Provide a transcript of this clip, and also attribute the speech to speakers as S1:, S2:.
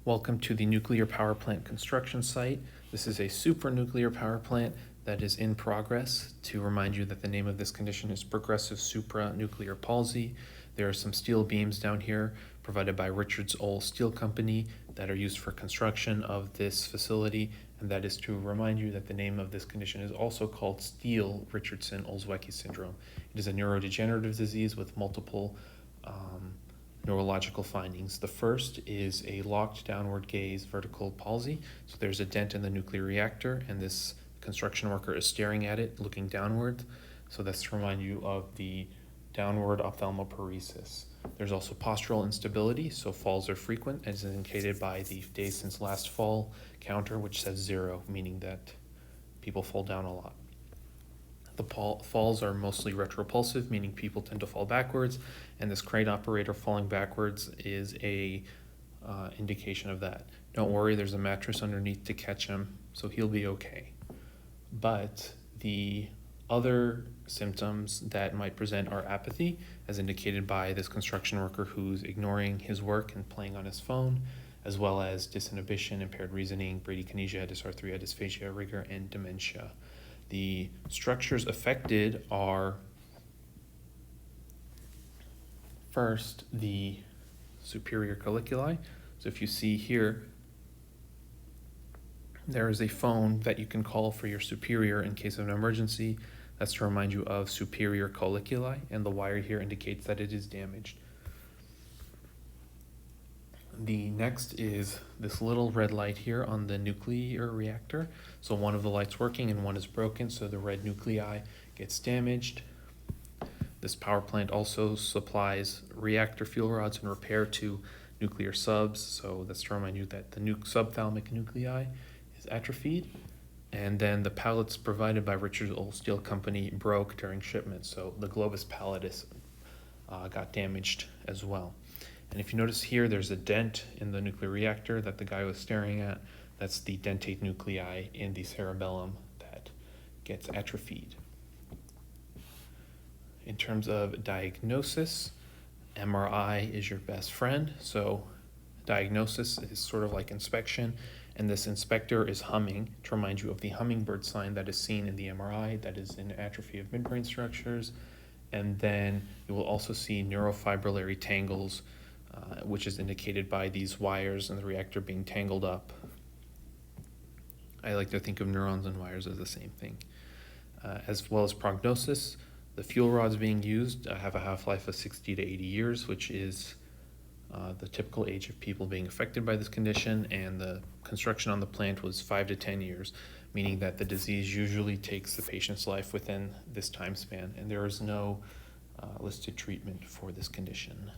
S1: Welcome to the nuclear power plant construction site. This is a supranuclear power plant that is in progress. To remind you that the name of this condition is progressive supranuclear palsy. There are some steel beams down here provided by Richards-Ohl Steel Company that are used for construction of this facility, and that is to remind you that the name of this condition is also called Steele-Richardson-Olszewski syndrome. It is a neurodegenerative disease with multiple neurological findings. The first is a locked downward gaze vertical palsy. So there's a dent in the nuclear reactor and this construction worker is staring at it, looking downward. So that's to remind you of the downward ophthalmoparesis. There's also postural instability, so falls are frequent, as indicated by the days since last fall counter, which says 0, meaning that people fall down a lot. The falls are mostly retropulsive, meaning people tend to fall backwards, and this crane operator falling backwards is a indication of that. Don't worry, there's a mattress underneath to catch him, so he'll be okay. But the other symptoms that might present are apathy, as indicated by this construction worker who's ignoring his work and playing on his phone, as well as disinhibition, impaired reasoning, bradykinesia, dysarthria, dysphagia, rigor, and dementia. The structures affected are first the superior colliculi. So if you see here, there is a phone that you can call for your superior in case of an emergency. That's to remind you of superior colliculi, and the wire here indicates that it is damaged. The next is this little red light here on the nuclear reactor. So one of the lights working and one is broken, so the red nuclei gets damaged. This power plant also supplies reactor fuel rods and repair to nuclear subs, so that's to remind you that the subthalamic nuclei is atrophied. And then the pallets provided by Richards-Ohl Steel Company broke during shipment, so the globus pallidus got damaged as well. And if you notice here, there's a dent in the nuclear reactor that the guy was staring at. That's the dentate nuclei in the cerebellum that gets atrophied. In terms of diagnosis, MRI is your best friend. So diagnosis is sort of like inspection, and this inspector is humming to remind you of the hummingbird sign that is seen in the MRI, that is in atrophy of midbrain structures. And then you will also see neurofibrillary tangles, which is indicated by these wires in the reactor being tangled up. I like to think of neurons and wires as the same thing. As well as prognosis, the fuel rods being used have a half-life of 60 to 80 years, which is the typical age of people being affected by this condition, and the construction on the plant was 5 to 10 years, meaning that the disease usually takes the patient's life within this time span, and there is no listed treatment for this condition.